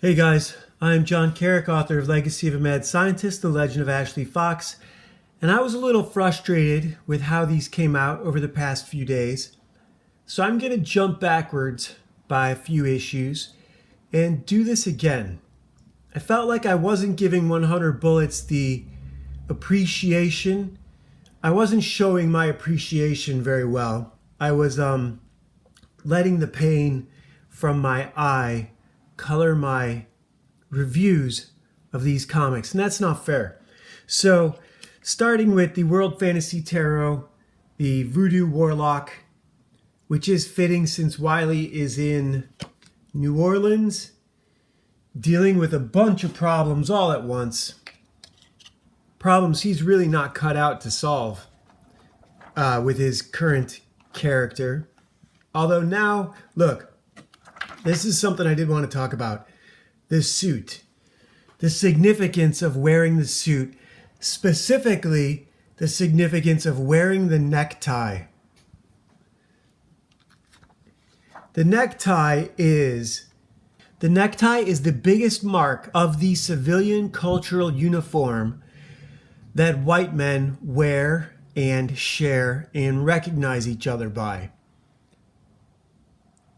Hey guys, I'm John Carrick, author of Legacy of a Mad Scientist, The Legend of Ashley Fox, and I was a little frustrated with how these came out over the past few days. So I'm going to jump backwards by a few issues and do this again. I felt like I wasn't giving 100 Bullets the appreciation. I wasn't showing my appreciation very well. I was letting the pain from my eye color my reviews of these comics, and that's not fair. So, starting with the World Fantasy Tarot, the Voodoo Warlock, which is fitting since Wylie is in New Orleans, dealing with a bunch of problems all at once. Problems he's really not cut out to solve with his current character. Although now, look, this is something I did want to talk about. This suit. The significance of wearing the suit. Specifically, the significance of wearing the necktie. The necktie is the biggest mark of the civilian cultural uniform that white men wear and share and recognize each other by.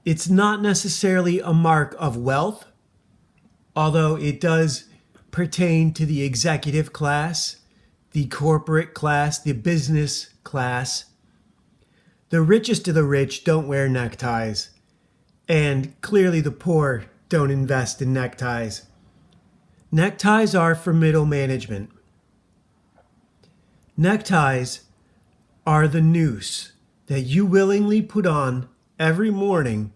It's not necessarily a mark of wealth, although it does pertain to the executive class, the corporate class, the business class. The richest of the rich don't wear neckties, and clearly the poor don't invest in neckties. Neckties are for middle management. Neckties are the noose that you willingly put on every morning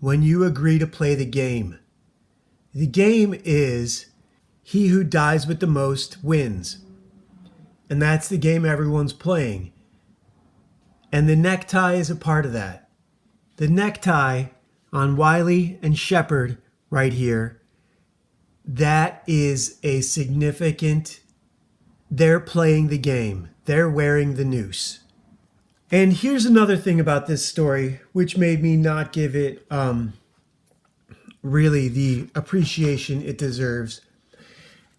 when you agree to play the game. The game is he who dies with the most wins. And that's the game everyone's playing. And the necktie is a part of that. The necktie on Wylie and Shepard right here, that is a significant, they're playing the game. They're wearing the noose. And here's another thing about this story, which made me not give it really the appreciation it deserves.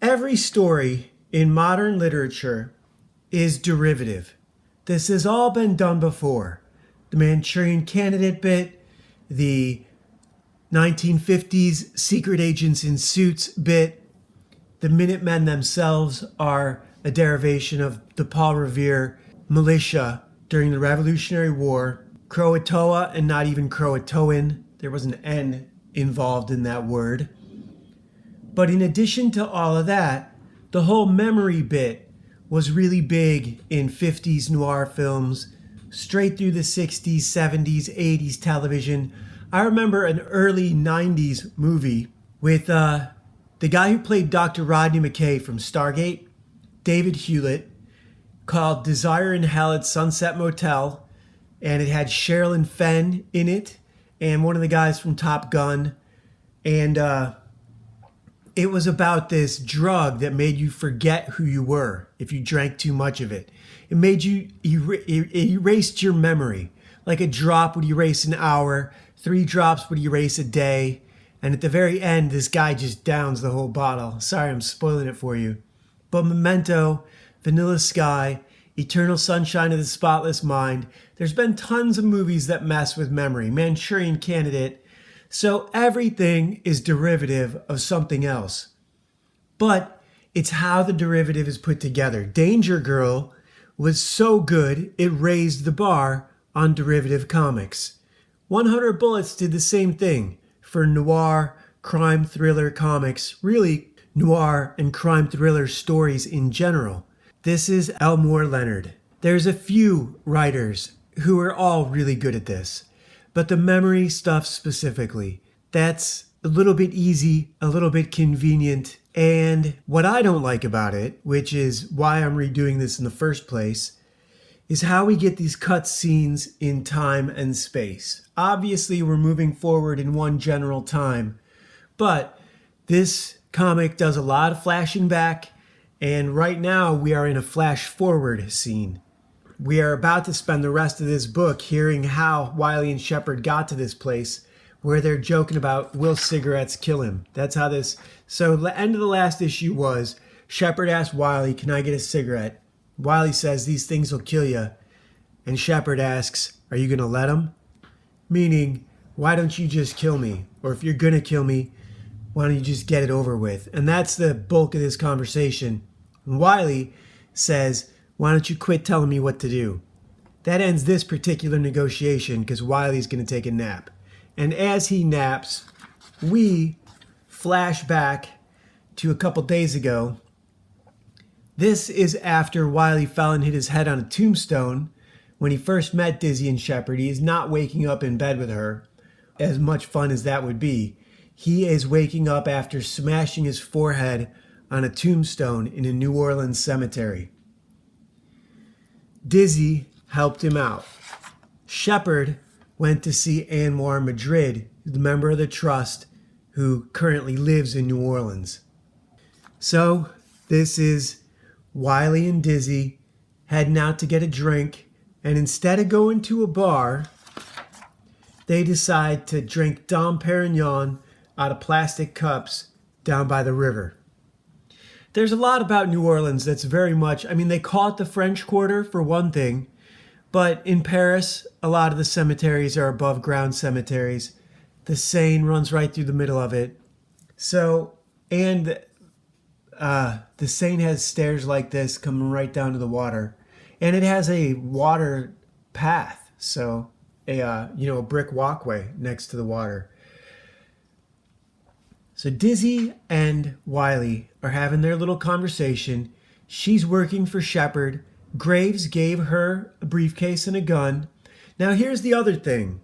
Every story in modern literature is derivative. This has all been done before. The Manchurian Candidate bit, the 1950s secret agents in suits bit, the Minutemen themselves are a derivation of the Paul Revere militia during the Revolutionary War. Croatoa and not even Croatoan. There was an N involved in that word. But in addition to all of that, the whole memory bit was really big in 50s noir films, straight through the 60s, 70s, 80s television. I remember an early 90s movie with the guy who played Dr. Rodney McKay from Stargate, David Hewlett, called Desire in Hell at Sunset Motel, and it had Sherilyn Fenn in it and one of the guys from Top Gun, and it was about this drug that made you forget who you were if you drank too much of it. It made you, it erased your memory. Like a drop would erase an hour, 3 drops would erase a day, and at the very end, this guy just downs the whole bottle. Sorry, I'm spoiling it for you. But Memento, Vanilla Sky, Eternal Sunshine of the Spotless Mind. There's been tons of movies that mess with memory. Manchurian Candidate. So everything is derivative of something else. But it's how the derivative is put together. Danger Girl was so good, it raised the bar on derivative comics. 100 Bullets did the same thing for noir, crime thriller comics. Really, noir and crime thriller stories in general. This is Elmore Leonard. There's a few writers who are all really good at this, but the memory stuff specifically, that's a little bit easy, a little bit convenient, and what I don't like about it, which is why I'm redoing this in the first place, is how we get these cut scenes in time and space. Obviously, we're moving forward in one general time, but this comic does a lot of flashing back, and right now we are in a flash forward scene. We are about to spend the rest of this book hearing how Wylie and Shepard got to this place, where they're joking about will cigarettes kill him. That's how this. So the end of the last issue was Shepard asked Wylie, "Can I get a cigarette?" Wylie says, "These things will kill you." And Shepard asks, "Are you going to let him?" Meaning, why don't you just kill me? Or if you're going to kill me, why don't you just get it over with? And that's the bulk of this conversation. And Wylie says, "Why don't you quit telling me what to do?" That ends this particular negotiation because Wylie's going to take a nap. And as he naps, we flash back to a couple days ago. This is after Wylie fell and hit his head on a tombstone. When he first met Dizzy and Shepard, he is not waking up in bed with her, as much fun as that would be. He is waking up after smashing his forehead on a tombstone in a New Orleans cemetery. Dizzy helped him out. Shepard went to see Anwar Madrid, the member of the trust who currently lives in New Orleans. So this is Wylie and Dizzy heading out to get a drink, and instead of going to a bar, they decide to drink Dom Perignon out of plastic cups down by the river. There's a lot about New Orleans that's very much, they call it the French Quarter for one thing, but in Paris, a lot of the cemeteries are above ground cemeteries. The Seine runs right through the middle of it. So, and the Seine has stairs like this coming right down to the water. And it has a water path, so a brick walkway next to the water. So Dizzy and Wylie are having their little conversation. She's working for Shepard. Graves gave her a briefcase and a gun. Now here's the other thing.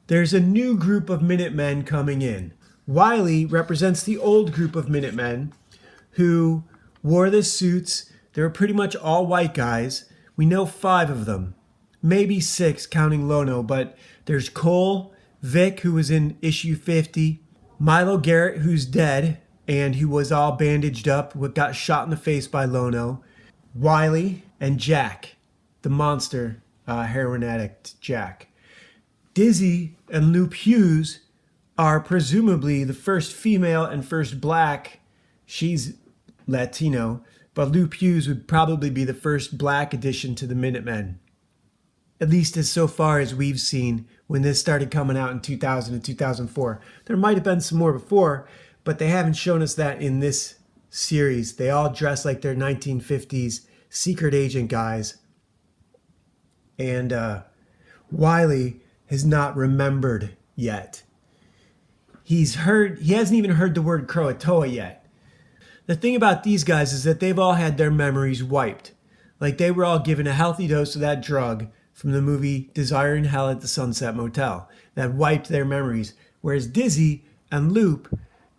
There's a new group of Minutemen coming in. Wylie represents the old group of Minutemen who wore the suits. They were pretty much all white guys. We know 5 of them, maybe 6 counting Lono, but there's Cole, Vic, who was in issue 50, Milo Garrett, who's dead, and who was all bandaged up, got shot in the face by Lono, Wylie, and Jack, the monster heroin addict Jack. Dizzy and Lupe Hughes are presumably the first female and first black. She's Latino, but Lupe Hughes would probably be the first black addition to the Minutemen. At least as so far as we've seen when this started coming out in 2000 and 2004. There might have been some more before, but they haven't shown us that in this series. They all dress like they're 1950s secret agent guys. And Wylie has not remembered yet. He hasn't even heard the word Croatoa yet. The thing about these guys is that they've all had their memories wiped. Like they were all given a healthy dose of that drug from the movie Desire in Hell at the Sunset Motel that wiped their memories. Whereas Dizzy and Lupe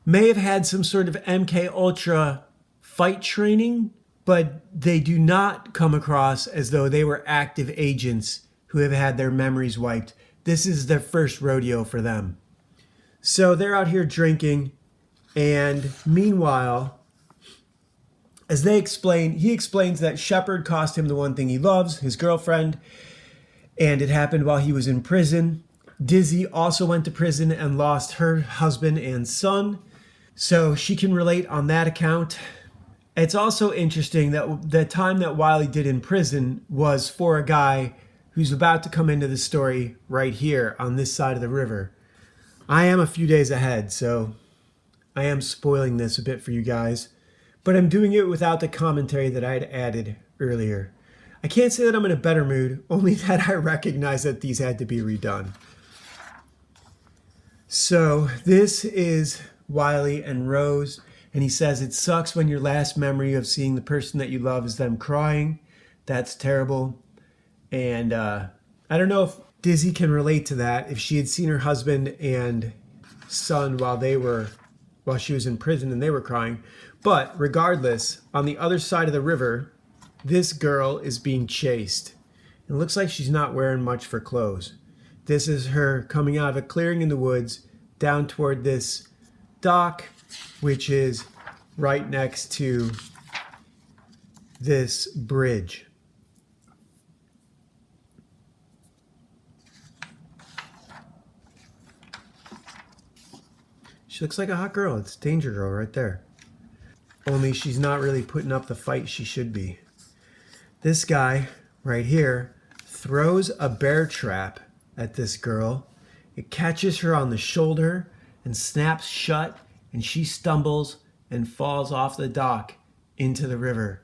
may have had some sort of MK Ultra fight training, but they do not come across as though they were active agents who have had their memories wiped. This is their first rodeo for them. So they're out here drinking, and meanwhile, as he explains that Shepard cost him the one thing he loves, his girlfriend, and it happened while he was in prison. Dizzy also went to prison and lost her husband and son, so she can relate on that account. It's also interesting that the time that Wylie did in prison was for a guy who's about to come into the story right here on this side of the river. I am a few days ahead, so I am spoiling this a bit for you guys, but I'm doing it without the commentary that I had added earlier. I can't say that I'm in a better mood, only that I recognize that these had to be redone. So this is Wylie and Rose, and he says it sucks when your last memory of seeing the person that you love is them crying. That's terrible. And I don't know if Dizzy can relate to that, if she had seen her husband and son while she was in prison and they were crying. But regardless, on the other side of the river, this girl is being chased. It looks like she's not wearing much for clothes. This is her coming out of a clearing in the woods down toward this dock, which is right next to this bridge. She looks like a hot girl. It's Danger Girl right there. Only she's not really putting up the fight she should be. This guy right here throws a bear trap at this girl. It catches her on the shoulder and snaps shut, and she stumbles and falls off the dock into the river.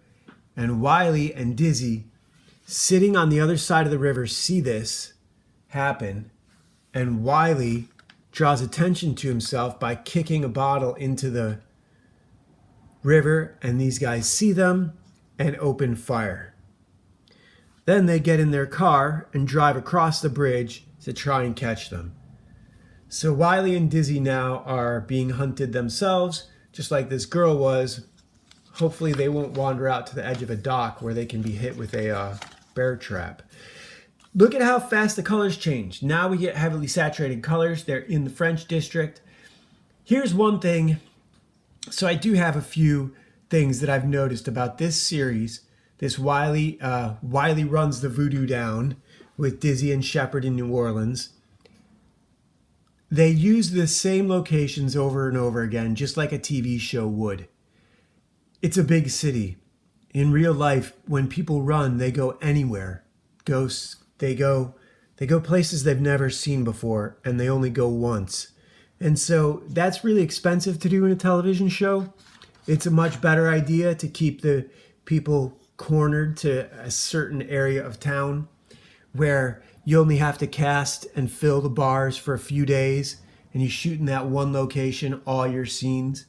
And Wylie and Dizzy, sitting on the other side of the river, see this happen, and Wylie draws attention to himself by kicking a bottle into the river, and these guys see them and open fire. Then they get in their car and drive across the bridge to try and catch them. So Wylie and Dizzy now are being hunted themselves, just like this girl was. Hopefully they won't wander out to the edge of a dock where they can be hit with a bear trap. Look at how fast the colors change. Now we get heavily saturated colors. They're in the French district. Here's one thing. So I do have a few things that I've noticed about this series. This Wylie runs the voodoo down with Dizzy and Shepard in New Orleans. They use the same locations over and over again, just like a TV show would. It's a big city. In real life, when people run, they go anywhere. Ghosts, they go places they've never seen before, and they only go once. And so that's really expensive to do in a television show. It's a much better idea to keep the people cornered to a certain area of town where you only have to cast and fill the bars for a few days, and you shoot in that one location all your scenes.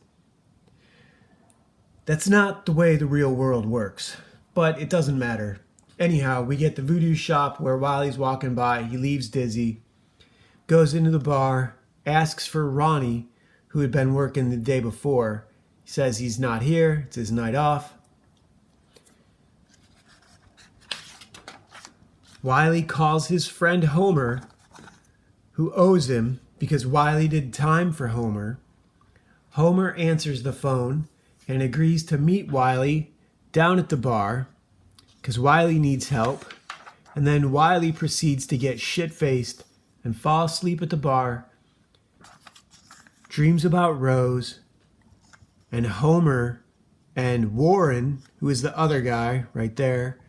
That's not the way the real world works, but it doesn't matter. Anyhow, we get the voodoo shop where Wylie's walking by. He leaves Dizzy, goes into the bar, asks for Ronnie, who had been working the day before. He says he's not here. It's his night off. Wylie calls his friend Homer, who owes him because Wylie did time for Homer. Homer answers the phone and agrees to meet Wylie down at the bar because Wylie needs help. And then Wylie proceeds to get shit-faced and fall asleep at the bar, dreams about Rose, and Homer and Warren, who is the other guy right there,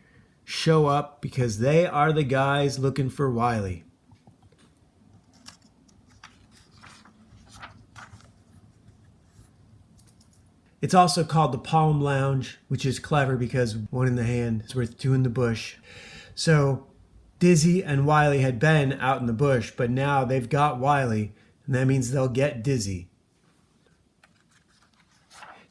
show up because they are the guys looking for Wylie. It's also called the Palm Lounge, which is clever because one in the hand is worth two in the bush. So Dizzy and Wylie had been out in the bush, but now they've got Wylie, and that means they'll get Dizzy.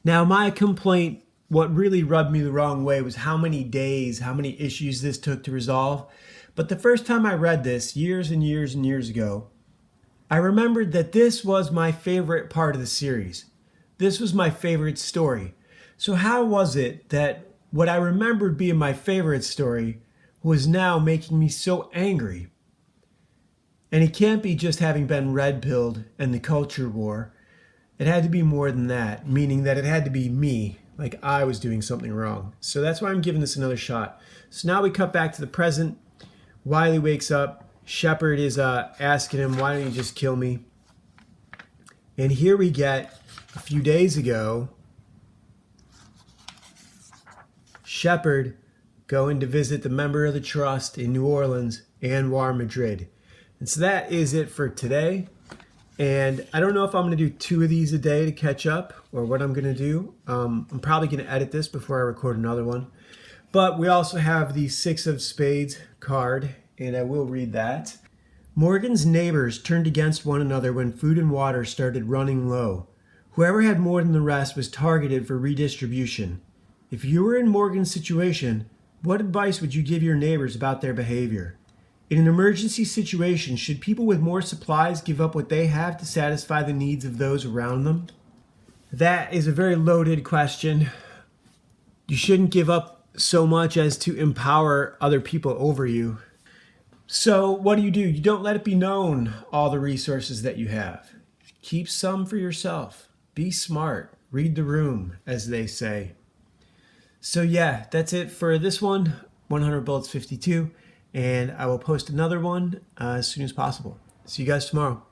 Now, my complaint, what really rubbed me the wrong way, was how many days, how many issues this took to resolve. But the first time I read this, years and years and years ago, I remembered that this was my favorite part of the series. This was my favorite story. So how was it that what I remembered being my favorite story was now making me so angry? And it can't be just having been red-pilled and the culture war. It had to be more than that, meaning that it had to be me, like I was doing something wrong. So that's why I'm giving this another shot. So now we cut back to the present. Wylie wakes up. Shepard is asking him, why don't you just kill me? And here we get, a few days ago, Shepard going to visit the member of the trust in New Orleans, Anwar Madrid. And so that is it for today. And I don't know if I'm going to do 2 of these a day to catch up or what I'm going to do. I'm probably going to edit this before I record another one. But we also have the 6 of Spades card, and I will read that. Morgan's neighbors turned against one another when food and water started running low. Whoever had more than the rest was targeted for redistribution. If you were in Morgan's situation, what advice would you give your neighbors about their behavior? In an emergency situation, should people with more supplies give up what they have to satisfy the needs of those around them? That is a very loaded question. You shouldn't give up so much as to empower other people over you. So what do? You don't let it be known all the resources that you have. Keep some for yourself. Be smart. Read the room, as they say. So yeah, that's it for this one, 100 Bullets 52. And I will post another one as soon as possible. See you guys tomorrow.